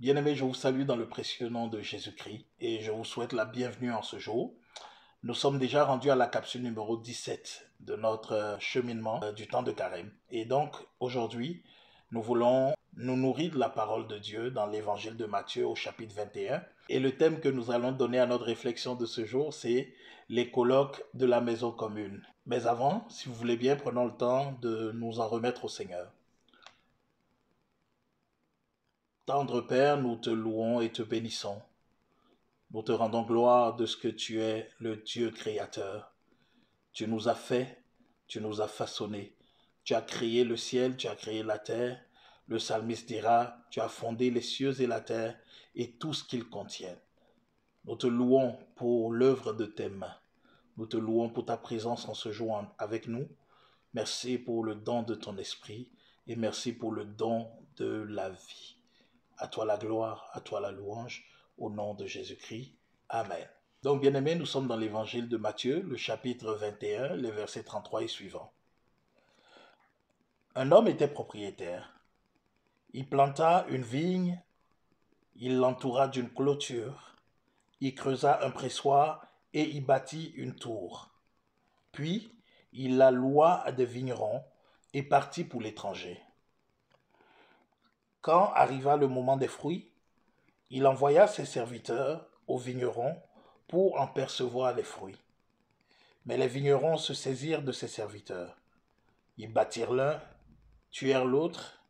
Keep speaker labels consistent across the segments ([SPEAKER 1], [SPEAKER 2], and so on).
[SPEAKER 1] Bien-aimés, je vous salue dans le précieux nom de Jésus-Christ et je vous souhaite la bienvenue en ce jour. Nous sommes déjà rendus à la capsule numéro 17 de notre cheminement du temps de carême. Et donc, aujourd'hui, nous voulons nous nourrir de la parole de Dieu dans l'évangile de Matthieu au chapitre 21. Et le thème que nous allons donner à notre réflexion de ce jour, c'est les colloques de la maison commune. Mais avant, si vous voulez bien, prenons le temps de nous en remettre au Seigneur. Tendre Père, nous te louons et te bénissons. Nous te rendons gloire de ce que tu es, le Dieu créateur. Tu nous as fait, tu nous as façonnés. Tu as créé le ciel, tu as créé la terre. Le psalmiste dira, tu as fondé les cieux et la terre et tout ce qu'ils contiennent. Nous te louons pour l'œuvre de tes mains. Nous te louons pour ta présence en ce jour avec nous. Merci pour le don de ton esprit et merci pour le don de la vie. À toi la gloire, à toi la louange, au nom de Jésus-Christ. Amen. Donc, bien-aimés, nous sommes dans l'évangile de Matthieu, le chapitre 21, les versets 33 et suivants. Un homme était propriétaire. Il planta une vigne, il l'entoura d'une clôture, il creusa un pressoir et y bâtit une tour. Puis, il la loua à des vignerons et partit pour l'étranger. Quand arriva le moment des fruits, il envoya ses serviteurs aux vignerons pour en percevoir les fruits. Mais les vignerons se saisirent de ses serviteurs. Ils battirent l'un, tuèrent l'autre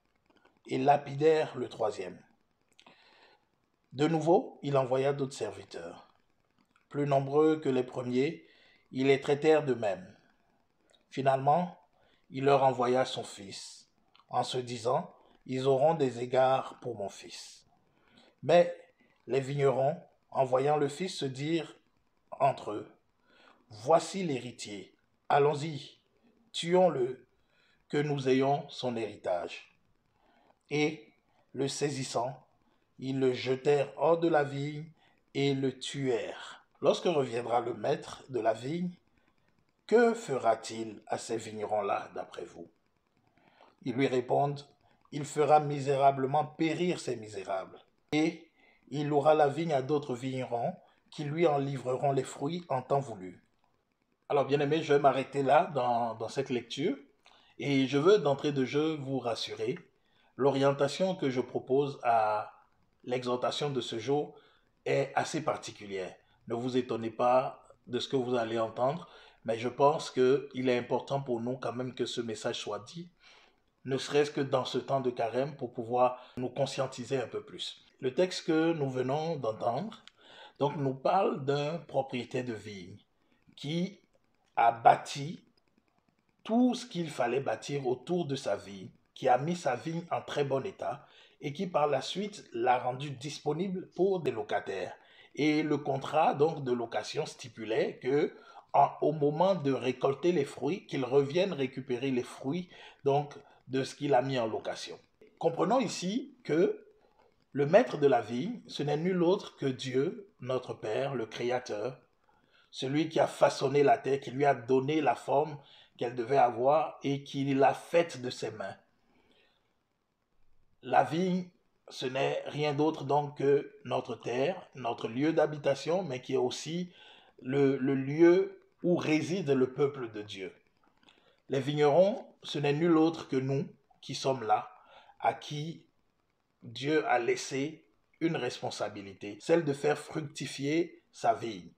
[SPEAKER 1] et lapidèrent le troisième. De nouveau, il envoya d'autres serviteurs. Plus nombreux que les premiers, ils les traitèrent de même. Finalement, il leur envoya son fils, en se disant, ils auront des égards pour mon fils. Mais les vignerons, en voyant le fils, se dirent entre eux, voici l'héritier, allons-y, tuons-le, que nous ayons son héritage. Et, le saisissant, ils le jetèrent hors de la vigne et le tuèrent. Lorsque reviendra le maître de la vigne, que fera-t-il à ces vignerons-là, d'après vous? Ils lui répondent, il fera misérablement périr ces misérables. Et il louera la vigne à d'autres vignerons qui lui en livreront les fruits en temps voulu. Alors, bien aimé, je vais m'arrêter là dans cette lecture et je veux d'entrée de jeu vous rassurer. L'orientation que je propose à l'exhortation de ce jour est assez particulière. Ne vous étonnez pas de ce que vous allez entendre, mais je pense qu'il est important pour nous quand même que ce message soit dit, ne serait-ce que dans ce temps de carême pour pouvoir nous conscientiser un peu plus. Le texte que nous venons d'entendre donc, nous parle d'un propriétaire de vigne qui a bâti tout ce qu'il fallait bâtir autour de sa vigne, qui a mis sa vigne en très bon état et qui par la suite l'a rendue disponible pour des locataires. Et le contrat donc de location stipulait que au moment de récolter les fruits, qu'il revienne récupérer les fruits donc de ce qu'il a mis en location. Comprenons ici que le maître de la vigne, ce n'est nul autre que Dieu, notre Père, le Créateur, celui qui a façonné la terre, qui lui a donné la forme qu'elle devait avoir et qui l'a faite de ses mains. La vigne, ce n'est rien d'autre donc que notre terre, notre lieu d'habitation, mais qui est aussi le lieu où réside le peuple de Dieu. Les vignerons, ce n'est nul autre que nous qui sommes là, à qui Dieu a laissé une responsabilité, celle de faire fructifier sa vigne.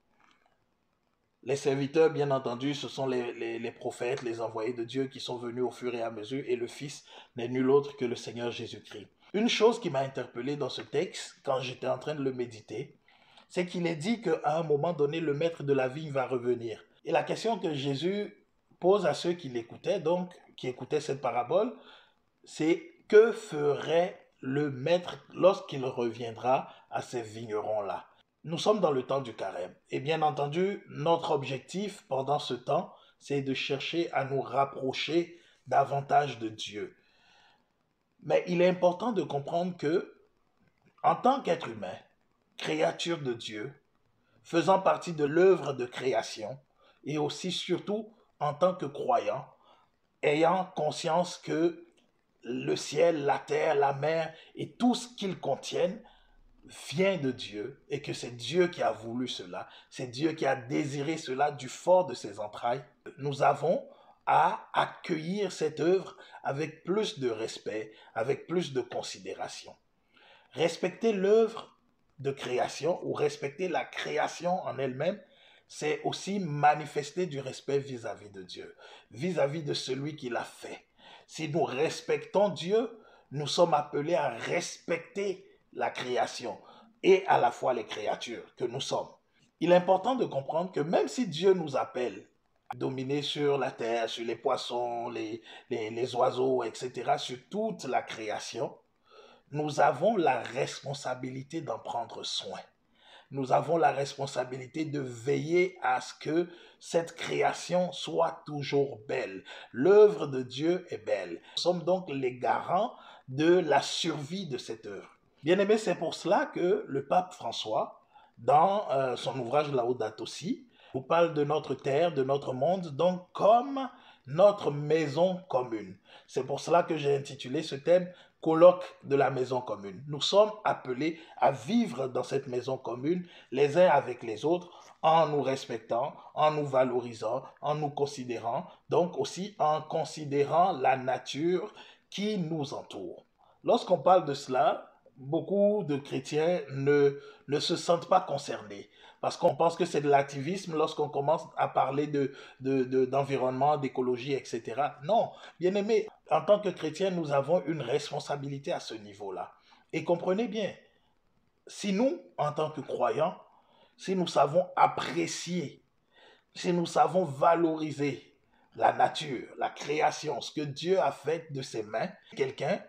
[SPEAKER 1] Les serviteurs, bien entendu, ce sont les prophètes, les envoyés de Dieu qui sont venus au fur et à mesure, et le Fils n'est nul autre que le Seigneur Jésus-Christ. Une chose qui m'a interpellé dans ce texte, quand j'étais en train de le méditer, c'est qu'il est dit qu'à un moment donné, le maître de la vigne va revenir. Et la question que Jésus pose à ceux qui l'écoutaient, donc, qui écoutaient cette parabole, c'est que ferait le maître lorsqu'il reviendra à ces vignerons-là? Nous sommes dans le temps du carême. Et bien entendu, notre objectif pendant ce temps, c'est de chercher à nous rapprocher davantage de Dieu. Mais il est important de comprendre que, en tant qu'être humain, créature de Dieu, faisant partie de l'œuvre de création, et aussi surtout en tant que croyant, ayant conscience que le ciel, la terre, la mer et tout ce qu'ils contiennent vient de Dieu et que c'est Dieu qui a voulu cela, c'est Dieu qui a désiré cela du fort de ses entrailles, nous avons à accueillir cette œuvre avec plus de respect, avec plus de considération. Respecter l'œuvre de création ou respecter la création en elle-même, c'est aussi manifester du respect vis-à-vis de Dieu, vis-à-vis de celui qui l'a fait. Si nous respectons Dieu, nous sommes appelés à respecter la création et à la fois les créatures que nous sommes. Il est important de comprendre que même si Dieu nous appelle à dominer sur la terre, sur les poissons, les oiseaux, etc., sur toute la création, nous avons la responsabilité d'en prendre soin. Nous avons la responsabilité de veiller à ce que cette création soit toujours belle. L'œuvre de Dieu est belle. Nous sommes donc les garants de la survie de cette œuvre. Bien aimé, c'est pour cela que le pape François, dans son ouvrage Laudato Si, nous parle de notre terre, de notre monde, donc comme notre maison commune. C'est pour cela que j'ai intitulé ce thème colloque de la maison commune. Nous sommes appelés à vivre dans cette maison commune, les uns avec les autres, en nous respectant, en nous valorisant, en nous considérant, donc aussi en considérant la nature qui nous entoure. Lorsqu'on parle de cela, beaucoup de chrétiens ne se sentent pas concernés parce qu'on pense que c'est de l'activisme lorsqu'on commence à parler d'environnement, d'écologie, etc. Non, bien aimé, en tant que chrétiens, nous avons une responsabilité à ce niveau-là. Et comprenez bien, si nous, en tant que croyants, si nous savons apprécier, si nous savons valoriser la nature, la création, ce que Dieu a fait de ses mains, quelqu'un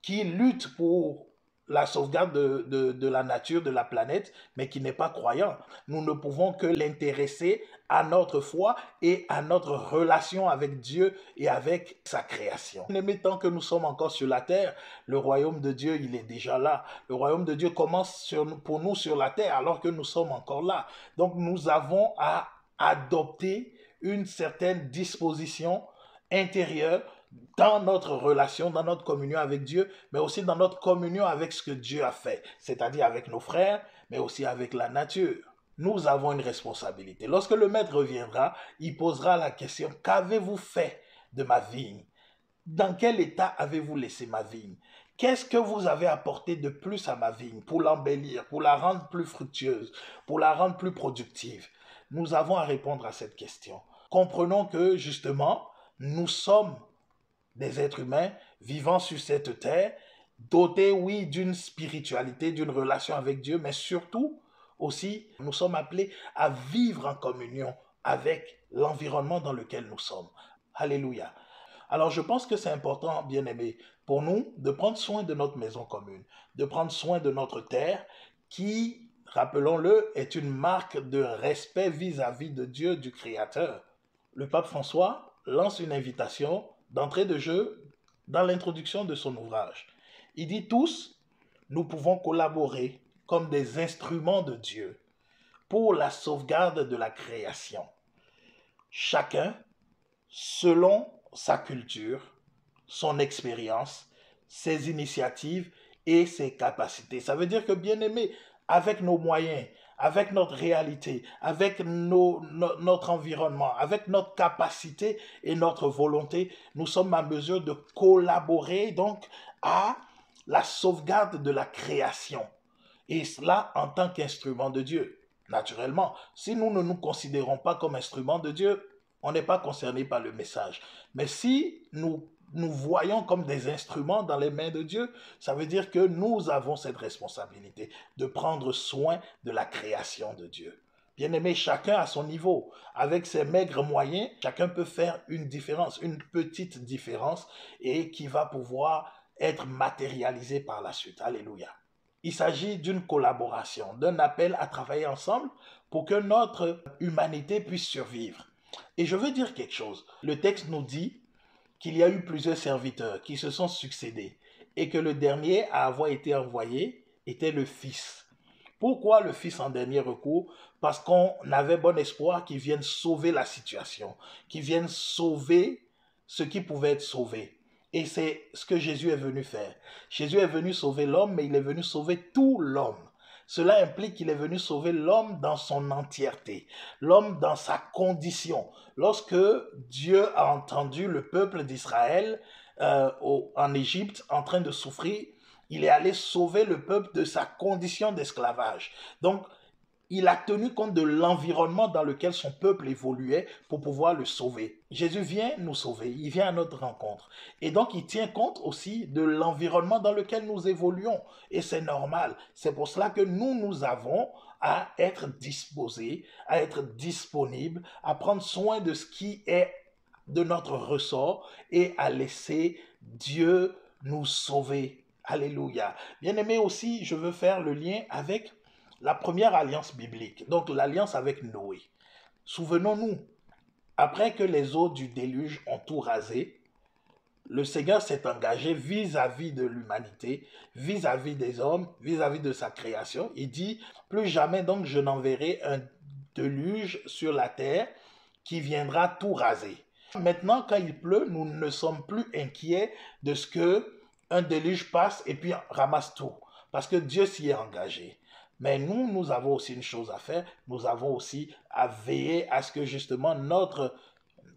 [SPEAKER 1] qui lutte pour la sauvegarde de la nature, de la planète, mais qui n'est pas croyant. Nous ne pouvons que l'intéresser à notre foi et à notre relation avec Dieu et avec sa création. Mais tant que nous sommes encore sur la terre, le royaume de Dieu, il est déjà là. Le royaume de Dieu commence pour nous sur la terre alors que nous sommes encore là. Donc nous avons à adopter une certaine disposition intérieure dans notre relation, dans notre communion avec Dieu, mais aussi dans notre communion avec ce que Dieu a fait, c'est-à-dire avec nos frères, mais aussi avec la nature. Nous avons une responsabilité. Lorsque le maître reviendra, il posera la question, qu'avez-vous fait de ma vigne? Dans quel état avez-vous laissé ma vigne? Qu'est-ce que vous avez apporté de plus à ma vigne pour l'embellir, pour la rendre plus fructueuse, pour la rendre plus productive? Nous avons à répondre à cette question. Comprenons que, justement, nous sommes des êtres humains vivant sur cette terre, dotés, oui, d'une spiritualité, d'une relation avec Dieu, mais surtout aussi, nous sommes appelés à vivre en communion avec l'environnement dans lequel nous sommes. Alléluia. Alors je pense que c'est important, bien aimé, pour nous de prendre soin de notre maison commune, de prendre soin de notre terre qui, rappelons-le, est une marque de respect vis-à-vis de Dieu, du Créateur. Le pape François lance une invitation d'entrée de jeu dans l'introduction de son ouvrage. Il dit tous, nous pouvons collaborer comme des instruments de Dieu pour la sauvegarde de la création. Chacun, selon sa culture, son expérience, ses initiatives et ses capacités. Ça veut dire que, bien aimé, avec nos moyens, avec notre réalité, avec notre environnement, avec notre capacité et notre volonté, nous sommes en mesure de collaborer donc à la sauvegarde de la création. Et cela en tant qu'instrument de Dieu. Naturellement, si nous ne nous considérons pas comme instruments de Dieu, on n'est pas concerné par le message. Mais si nous voyons comme des instruments dans les mains de Dieu, ça veut dire que nous avons cette responsabilité de prendre soin de la création de Dieu. Bien aimé, chacun à son niveau, avec ses maigres moyens, chacun peut faire une différence, une petite différence, et qui va pouvoir être matérialisée par la suite. Alléluia. Il s'agit d'une collaboration, d'un appel à travailler ensemble pour que notre humanité puisse survivre. Et je veux dire quelque chose. Le texte nous dit qu'il y a eu plusieurs serviteurs qui se sont succédés et que le dernier à avoir été envoyé était le Fils. Pourquoi le Fils en dernier recours? Parce qu'on avait bon espoir qu'il vienne sauver la situation, qu'il vienne sauver ce qui pouvait être sauvé. Et c'est ce que Jésus est venu faire. Jésus est venu sauver l'homme, mais il est venu sauver tout l'homme. Cela implique qu'il est venu sauver l'homme dans son entièreté, l'homme dans sa condition. Lorsque Dieu a entendu le peuple d'Israël en Égypte en train de souffrir, il est allé sauver le peuple de sa condition d'esclavage. Donc, il a tenu compte de l'environnement dans lequel son peuple évoluait pour pouvoir le sauver. Jésus vient nous sauver, il vient à notre rencontre. Et donc, il tient compte aussi de l'environnement dans lequel nous évoluons. Et c'est normal. C'est pour cela que nous avons à être disposés, à être disponibles, à prendre soin de ce qui est de notre ressort et à laisser Dieu nous sauver. Alléluia. Bien aimé aussi, je veux faire le lien avec la première alliance biblique, donc l'alliance avec Noé. Souvenons-nous, après que les eaux du déluge ont tout rasé, le Seigneur s'est engagé vis-à-vis de l'humanité, vis-à-vis des hommes, vis-à-vis de sa création. Il dit, plus jamais donc je n'enverrai un déluge sur la terre qui viendra tout raser. Maintenant, quand il pleut, nous ne sommes plus inquiets de ce que un déluge passe et puis ramasse tout, parce que Dieu s'y est engagé. Mais nous avons aussi une chose à faire. Nous avons aussi à veiller à ce que justement notre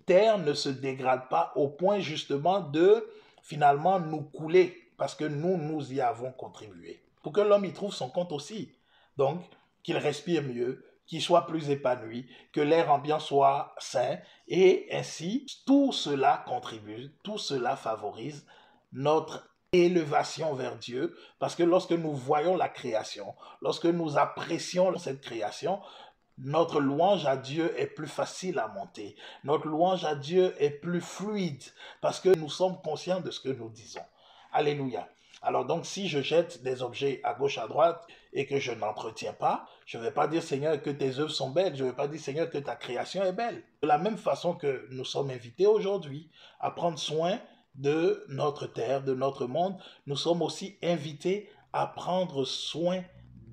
[SPEAKER 1] terre ne se dégrade pas au point justement de finalement nous couler parce que nous y avons contribué. Pour que l'homme y trouve son compte aussi. Donc, qu'il respire mieux, qu'il soit plus épanoui, que l'air ambiant soit sain et ainsi, tout cela contribue, tout cela favorise notre élévation vers Dieu, parce que lorsque nous voyons la création, lorsque nous apprécions cette création, notre louange à Dieu est plus facile à monter. Notre louange à Dieu est plus fluide, parce que nous sommes conscients de ce que nous disons. Alléluia. Alors donc, si je jette des objets à gauche, à droite, et que je n'entretiens pas, je ne vais pas dire, Seigneur, que tes œuvres sont belles. Je ne vais pas dire, Seigneur, que ta création est belle. De la même façon que nous sommes invités aujourd'hui à prendre soin de notre terre, de notre monde, nous sommes aussi invités à prendre soin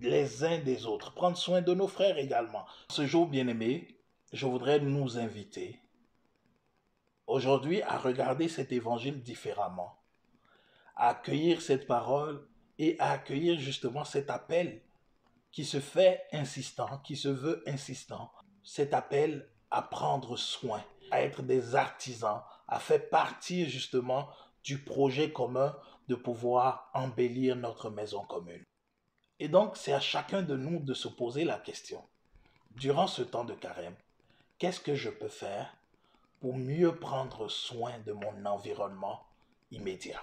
[SPEAKER 1] les uns des autres, prendre soin de nos frères également. Ce jour, bien-aimé, je voudrais nous inviter aujourd'hui à regarder cet évangile différemment, à accueillir cette parole et à accueillir justement cet appel qui se fait insistant, qui se veut insistant, cet appel à prendre soin, à être des artisans, à faire partie justement du projet commun de pouvoir embellir notre maison commune. Et donc, c'est à chacun de nous de se poser la question, durant ce temps de carême, qu'est-ce que je peux faire pour mieux prendre soin de mon environnement immédiat?